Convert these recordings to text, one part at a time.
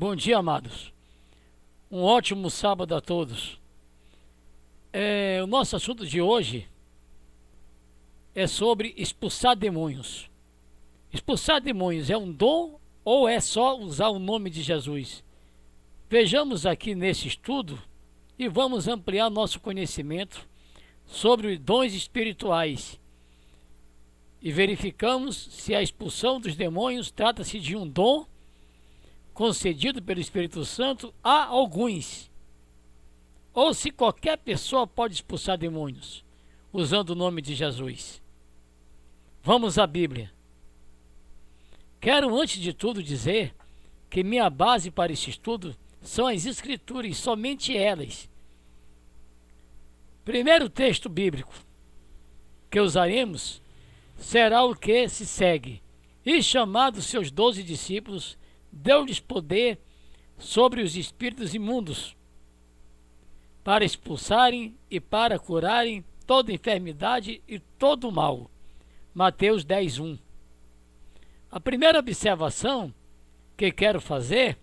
Bom dia, amados. Um ótimo sábado a todos. O nosso assunto de hoje é sobre expulsar demônios. Expulsar demônios é um dom ou é só usar o nome de Jesus? Vejamos aqui nesse estudo e vamos ampliar nosso conhecimento sobre os dons espirituais e verificamos se a expulsão dos demônios trata-se de um dom concedido pelo Espírito Santo a alguns, ou se qualquer pessoa pode expulsar demônios usando o nome de Jesus. Vamos à Bíblia. Quero antes de tudo dizer que minha base para este estudo são as Escrituras, somente elas. Primeiro texto bíblico que usaremos será o que se segue. E chamado seus 12 discípulos, deu-lhes poder sobre os espíritos imundos, para expulsarem e para curarem toda enfermidade e todo mal. Mateus 10:1. A primeira observação que quero fazer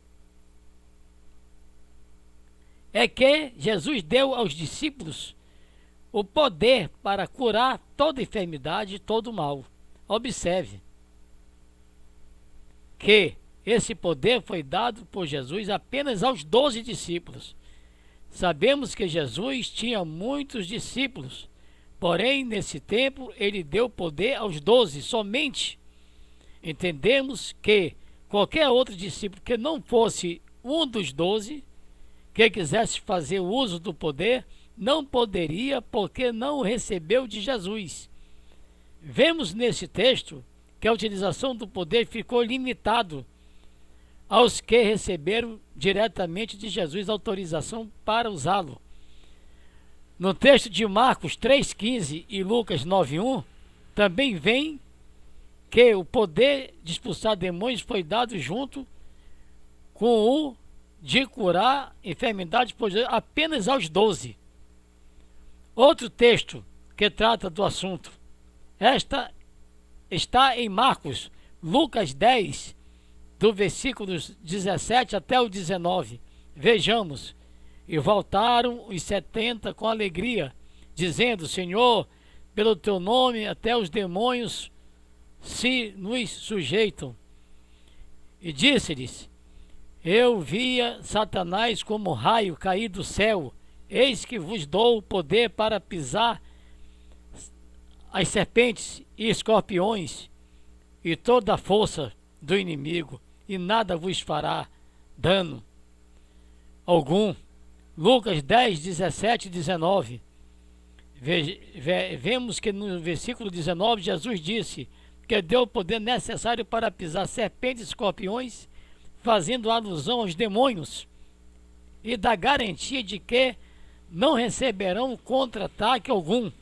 é que Jesus deu aos discípulos o poder para curar toda enfermidade e todo mal. Observe que esse poder foi dado por Jesus apenas aos 12 discípulos. Sabemos que Jesus tinha muitos discípulos, porém, nesse tempo, ele deu poder aos 12 somente. Entendemos que qualquer outro discípulo que não fosse um dos 12, que quisesse fazer uso do poder, não poderia, porque não o recebeu de Jesus. Vemos nesse texto que a utilização do poder ficou limitado aos que receberam diretamente de Jesus autorização para usá-lo. No texto de Marcos 3,15 e Lucas 9,1, também vem que o poder de expulsar demônios foi dado junto com o de curar enfermidades apenas aos 12. Outro texto que trata do assunto, esta está em Marcos, Lucas 10, do versículos 17 até o 19. Vejamos. E voltaram os 70 com alegria, dizendo: Senhor, pelo teu nome até os demônios se nos sujeitam. E disse-lhes: Eu via Satanás como raio cair do céu. Eis que vos dou o poder para pisar as serpentes e escorpiões e toda a força do inimigo, e nada vos fará dano algum. Lucas 10, 17 e 19. Vemos que no versículo 19 Jesus disse que deu o poder necessário para pisar serpentes e escorpiões, fazendo alusão aos demônios e da garantia de que não receberão contra-ataque algum.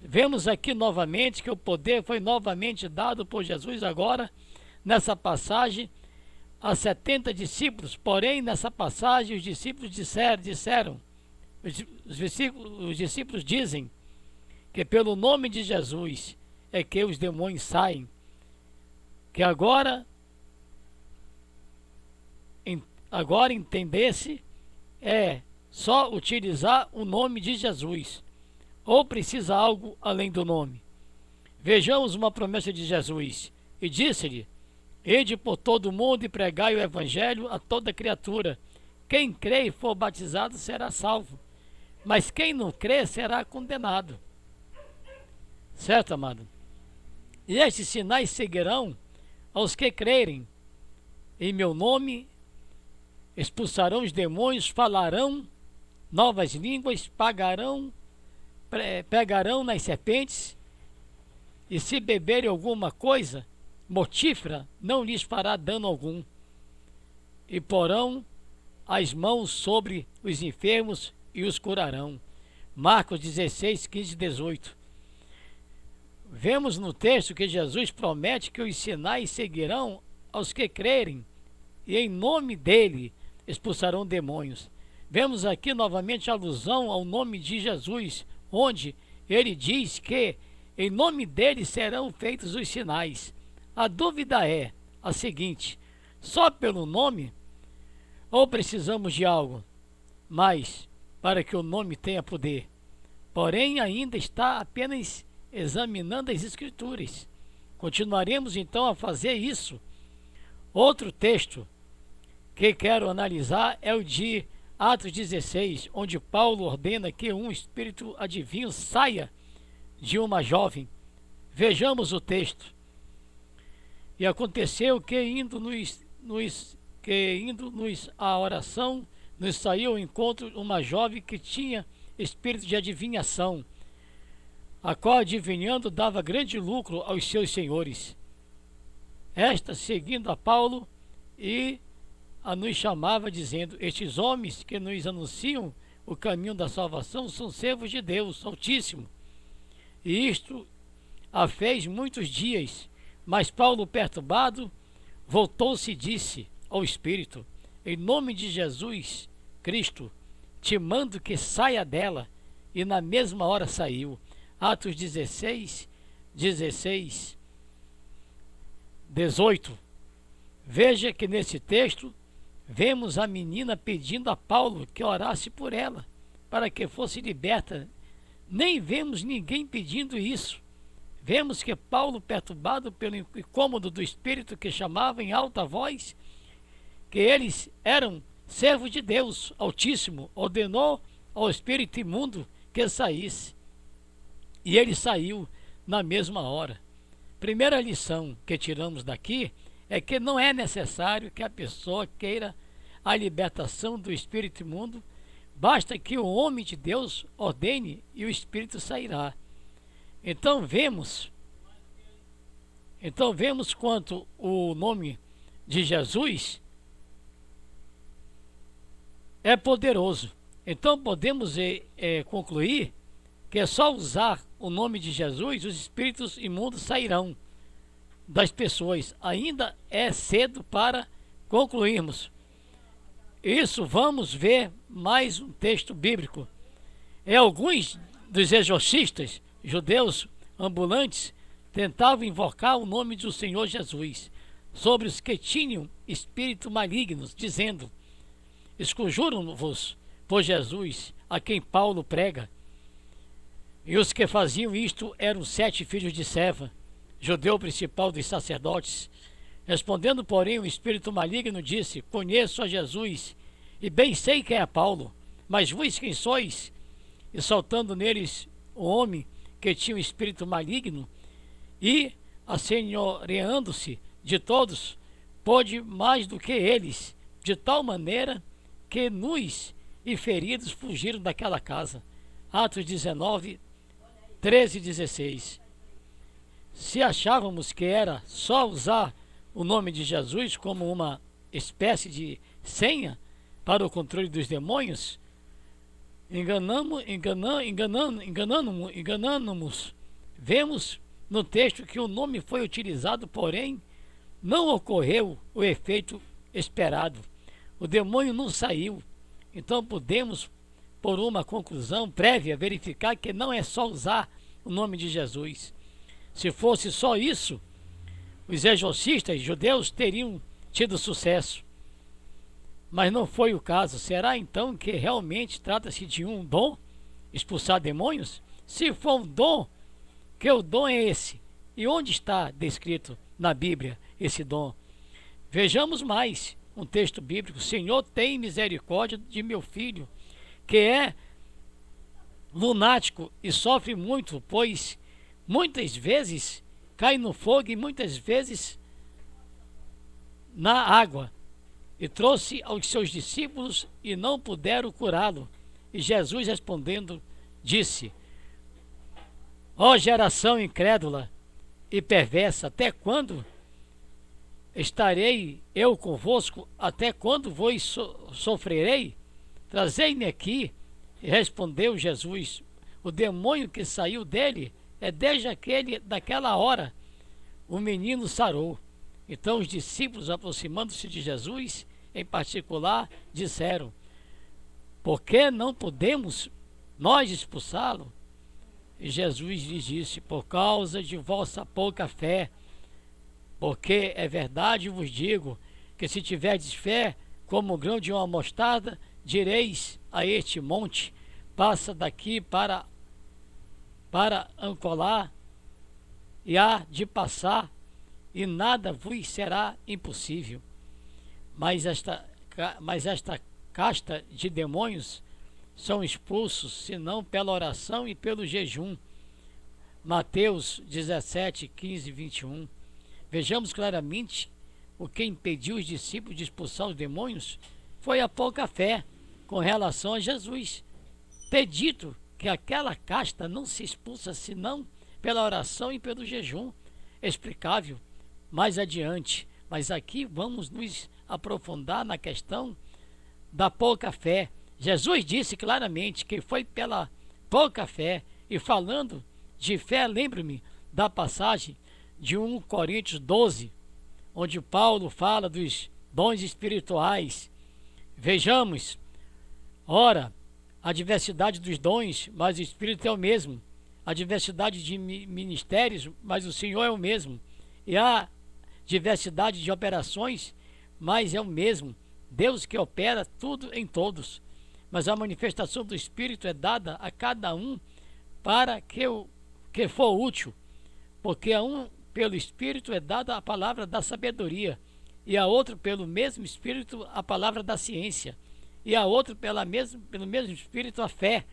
Vemos aqui novamente que o poder foi novamente dado por Jesus agora, nessa passagem, a 70 discípulos. Porém, nessa passagem, os discípulos disseram, os discípulos dizem que pelo nome de Jesus é que os demônios saem. Que agora entender-se é só utilizar o nome de Jesus, ou precisa algo além do nome. Vejamos uma promessa de Jesus: e disse-lhe: Ide por todo o mundo e pregai o evangelho a toda criatura. Quem crê e for batizado será salvo, mas quem não crê será condenado. Certo, amado? E estes sinais seguirão aos que crerem. Em meu nome expulsarão os demônios, falarão novas línguas, pegarão nas serpentes, e se beberem alguma coisa mortífera, não lhes fará dano algum. E porão as mãos sobre os enfermos e os curarão. Marcos 16, 15 e 18. Vemos no texto que Jesus promete que os sinais seguirão aos que crerem, e em nome dele expulsarão demônios. Vemos aqui novamente a alusão ao nome de Jesus, onde ele diz que em nome dele serão feitos os sinais. A dúvida é a seguinte: só pelo nome Ou precisamos de algo mais para que o nome tenha poder? Porém, ainda está apenas examinando as Escrituras. Continuaremos então a fazer isso. Outro texto que quero analisar é o de Atos 16, onde Paulo ordena que um espírito adivinho saia de uma jovem. Vejamos o texto. E aconteceu que indo-nos à oração, nos saiu ao encontro uma jovem que tinha espírito de adivinhação, a qual adivinhando dava grande lucro aos seus senhores. Esta, seguindo a Paulo, e a nos chamava, dizendo: estes homens que nos anunciam o caminho da salvação são servos de Deus Altíssimo. E isto a fez muitos dias. Mas Paulo, perturbado, voltou-se e disse ao Espírito: em nome de Jesus Cristo, te mando que saia dela. E na mesma hora saiu. Atos 16, 18. Veja que nesse texto vemos a menina pedindo a Paulo que orasse por ela, para que fosse liberta. Nem vemos ninguém pedindo isso. Vemos que Paulo, perturbado pelo incômodo do Espírito que chamava em alta voz, que eles eram servos de Deus Altíssimo, ordenou ao espírito imundo que saísse. E ele saiu na mesma hora. Primeira lição que tiramos daqui é que não é necessário que a pessoa queira a libertação do espírito imundo, basta que o homem de Deus ordene e o espírito sairá. Então vemos quanto o nome de Jesus é poderoso. Então podemos concluir que é só usar o nome de Jesus, os espíritos imundos sairão das pessoas. Ainda é cedo para concluirmos isso. Vamos ver mais um texto bíblico. Alguns dos exorcistas judeus ambulantes tentavam invocar o nome do Senhor Jesus sobre os que tinham espíritos malignos, dizendo: esconjuro-vos por Jesus, a quem Paulo prega. E os que faziam isto eram 7 filhos de Seva, judeu principal dos sacerdotes. Respondendo, porém, o espírito maligno disse: conheço a Jesus, e bem sei quem é Paulo, mas vós quem sois? E saltando neles o homem que tinha um espírito maligno, e assenhoreando-se de todos, pôde mais do que eles, de tal maneira que nus e feridos fugiram daquela casa. Atos 19, 13 e 16. Se achávamos que era só usar o nome de Jesus como uma espécie de senha para o controle dos demônios, enganamos. Vemos no texto que o nome foi utilizado, porém não ocorreu o efeito esperado. O demônio não saiu. Então podemos, por uma conclusão prévia, verificar que não é só usar o nome de Jesus. Se fosse só isso, os exorcistas judeus teriam tido sucesso. Mas não foi o caso. Será então que realmente trata-se de um dom, expulsar demônios? Se for um dom, que o dom é esse? E onde está descrito na Bíblia esse dom? Vejamos mais um texto bíblico. Senhor, tem misericórdia de meu filho, que é lunático e sofre muito, pois muitas vezes cai no fogo e muitas vezes na água. E trouxe aos seus discípulos e não puderam curá-lo. E Jesus respondendo disse: ó geração incrédula e perversa, até quando estarei eu convosco? Até quando vos sofrerei? Trazei-me aqui. E respondeu Jesus: o demônio que saiu dele é desde daquela hora. O menino sarou. Então os discípulos, aproximando-se de Jesus, em particular, disseram: por que não podemos nós expulsá-lo? E Jesus lhes disse: por causa de vossa pouca fé. Porque é verdade vos digo, que se tiverdes fé como o grão de uma mostarda, direis a este monte, passa daqui para Ancolar, e há de passar, e nada vos será impossível. Mas esta casta de demônios são expulsos, senão pela oração e pelo jejum. Mateus 17, 15 e 21. Vejamos claramente o que impediu os discípulos de expulsar os demônios foi a pouca fé com relação a Jesus. Ter dito que aquela casta não se expulsa senão pela oração e pelo jejum. Explicável mais adiante, mas aqui vamos nos aprofundar na questão da pouca fé. Jesus disse claramente que foi pela pouca fé, e falando de fé, lembro-me da passagem de 1 Coríntios 12, onde Paulo fala dos dons espirituais. Vejamos, ora, a diversidade dos dons, mas o Espírito é o mesmo. A diversidade de ministérios, mas o Senhor é o mesmo. E a diversidade de operações, mas é o mesmo. Deus que opera tudo em todos. Mas a manifestação do Espírito é dada a cada um para que for útil. Porque a um, pelo Espírito, é dada a palavra da sabedoria, e a outro, pelo mesmo Espírito, a palavra da ciência, e a outro, pelo mesmo Espírito, a fé,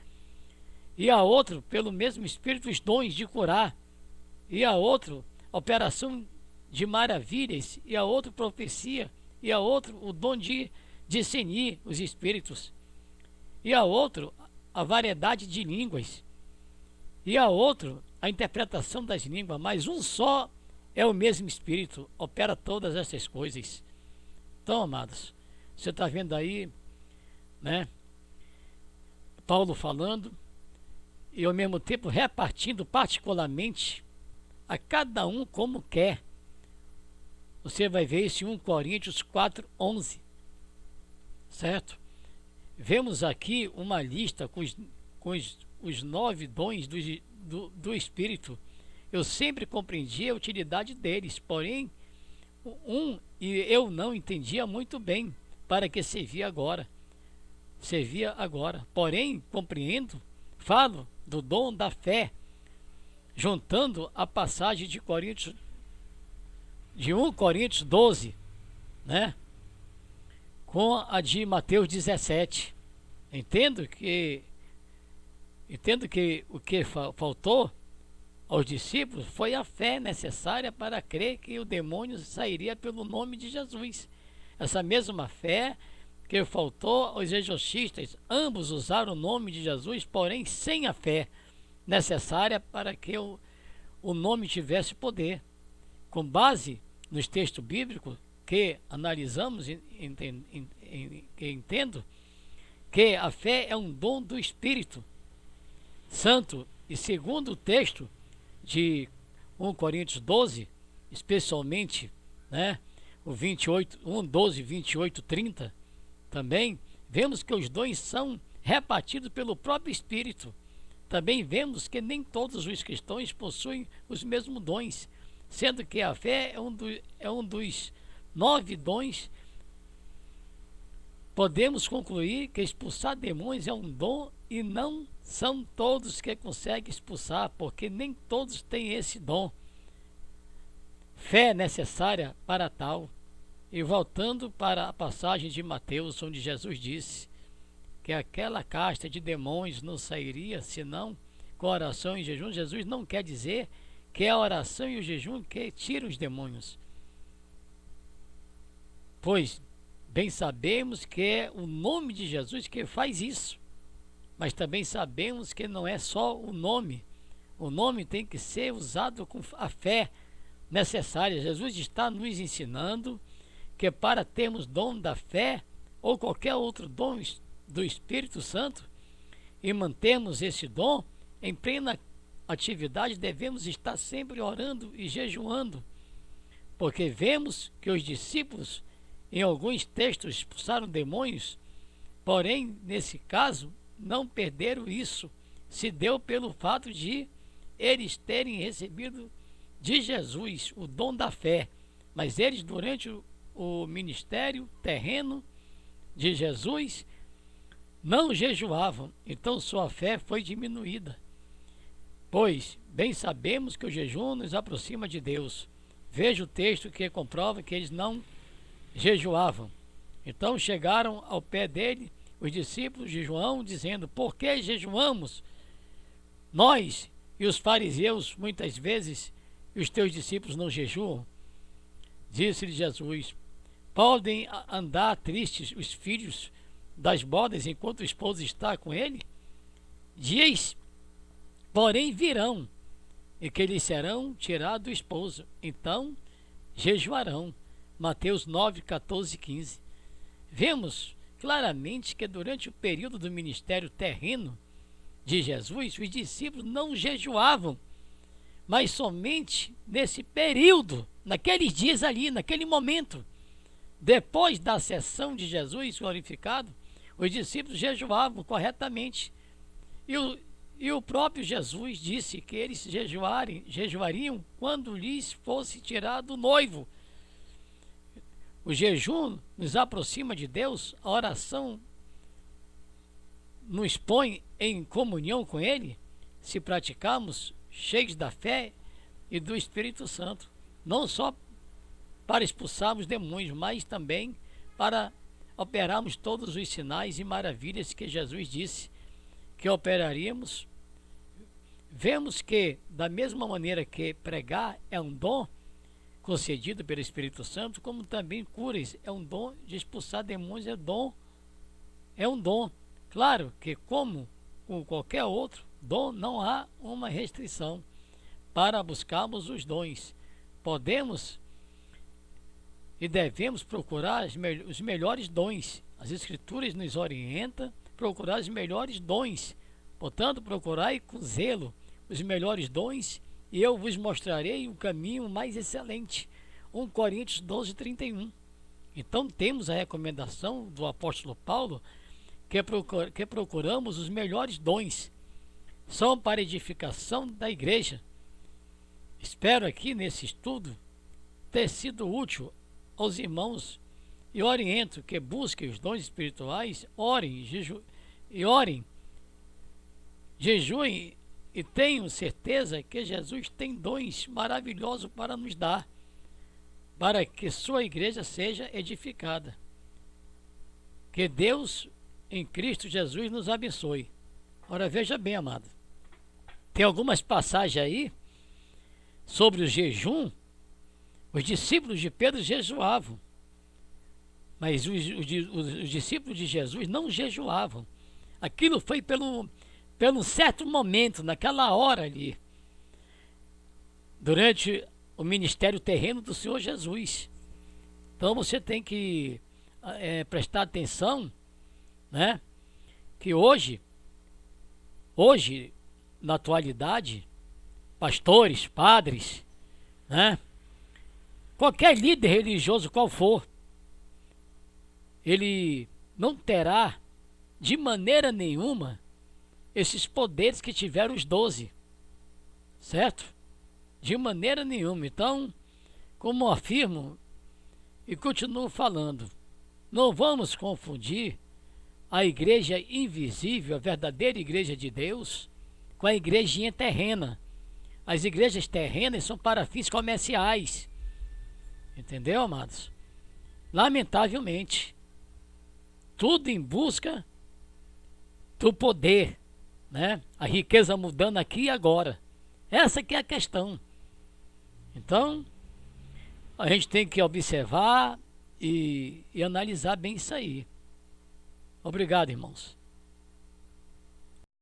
e a outro, pelo mesmo Espírito, os dons de curar, e a outro, operação de maravilhas, e a outro, profecia, e a outro, o dom de discernir os espíritos, e a outro, a variedade de línguas, e a outro, a interpretação das línguas, mas um só é o mesmo Espírito, opera todas essas coisas. Então, amados, você está vendo aí, né, Paulo falando, e ao mesmo tempo repartindo particularmente a cada um como quer. Você vai ver isso em 1 Coríntios 4:11, certo? Vemos aqui uma lista com os 9 dons do Espírito. Eu sempre compreendi a utilidade deles, porém, eu não entendia muito bem para que servia agora. Porém, compreendo, falo do dom da fé, juntando a passagem de 1 Coríntios 12, né, com a de Mateus 17. Entendo que o que faltou aos discípulos foi a fé necessária para crer que o demônio sairia pelo nome de Jesus. Essa mesma fé que faltou aos exorcistas, ambos usaram o nome de Jesus, porém sem a fé necessária para que o nome tivesse poder. Com base nos textos bíblicos que analisamos, entendo que a fé é um dom do Espírito Santo, e segundo o texto de 1 Coríntios 12, especialmente, né, o 28, 1, 12, 28, 30, também vemos que os dons são repartidos pelo próprio Espírito. Também vemos que nem todos os cristãos possuem os mesmos dons, sendo que a fé é um dos 9 dons. Podemos concluir que expulsar demônios é um dom, e não são todos que conseguem expulsar, porque nem todos têm esse dom. Fé necessária para tal. E voltando para a passagem de Mateus, onde Jesus disse que aquela casta de demônios não sairia senão com oração e jejum, Jesus não quer dizer que é a oração e o jejum que tiram os demônios, pois bem sabemos que é o nome de Jesus que faz isso, mas também sabemos que não é só o nome tem que ser usado com a fé necessária. Jesus está nos ensinando que para termos dom da fé ou qualquer outro dom do Espírito Santo e mantermos esse dom em plena atividade, devemos estar sempre orando e jejuando, porque vemos que os discípulos em alguns textos expulsaram demônios, porém nesse caso não perderam isso. Se deu pelo fato de eles terem recebido de Jesus o dom da fé, mas eles durante o ministério terreno de Jesus não jejuavam, então sua fé foi diminuída. Pois bem sabemos que o jejum nos aproxima de Deus. Veja o texto que comprova que eles não jejuavam. Então chegaram ao pé dele os discípulos de João, dizendo: por que jejuamos nós e os fariseus muitas vezes, e os teus discípulos não jejuam? Disse-lhe Jesus: podem andar tristes os filhos das bodas enquanto o esposo está com ele? Dias, porém, virão, e que lhes serão tirados do esposo, então jejuarão. Mateus 9, 14 e 15. Vemos claramente que durante o período do ministério terreno de Jesus, os discípulos não jejuavam, mas somente nesse período, naqueles dias ali, naquele momento. Depois da ascensão de Jesus glorificado, os discípulos jejuavam corretamente. E o próprio Jesus disse que eles jejuariam quando lhes fosse tirado o noivo. O jejum nos aproxima de Deus, a oração nos põe em comunhão com Ele, se praticarmos cheios da fé e do Espírito Santo, não só para expulsarmos demônios, mas também para operarmos todos os sinais e maravilhas que Jesus disse que operaríamos. Vemos que, da mesma maneira que pregar é um dom concedido pelo Espírito Santo, como também curas é um dom, de expulsar demônios é um dom. Claro que, como com qualquer outro dom, não há uma restrição para buscarmos os dons. Podemos e devemos procurar os melhores dons. As Escrituras nos orientam a procurar os melhores dons. Portanto, procurai com zelo os melhores dons, e eu vos mostrarei o caminho mais excelente. 1 Coríntios 12, 31. Então temos a recomendação do apóstolo Paulo que procuramos os melhores dons. São para edificação da igreja. Espero aqui nesse estudo ter sido útil aos irmãos e oriento que busquem os dons espirituais, orem, jejuem e tenham certeza que Jesus tem dons maravilhosos para nos dar, para que sua igreja seja edificada. Que Deus em Cristo Jesus nos abençoe. Ora, veja bem, amado, tem algumas passagens aí sobre o jejum. Os discípulos de Pedro jejuavam, mas os discípulos de Jesus não jejuavam. Aquilo foi pelo certo momento, naquela hora ali, durante o ministério terreno do Senhor Jesus. Então você tem que prestar atenção, né? Que hoje, na atualidade, pastores, padres, né? Qualquer líder religioso qual for, ele não terá de maneira nenhuma esses poderes que tiveram os 12, certo? De maneira nenhuma. Então, como afirmo e continuo falando, não vamos confundir a igreja invisível, a verdadeira igreja de Deus, com a igrejinha terrena. As igrejas terrenas são para fins comerciais. Entendeu, amados? Lamentavelmente, tudo em busca do poder, né? A riqueza mudando aqui e agora. Essa que é a questão. Então, a gente tem que observar e analisar bem isso aí. Obrigado, irmãos.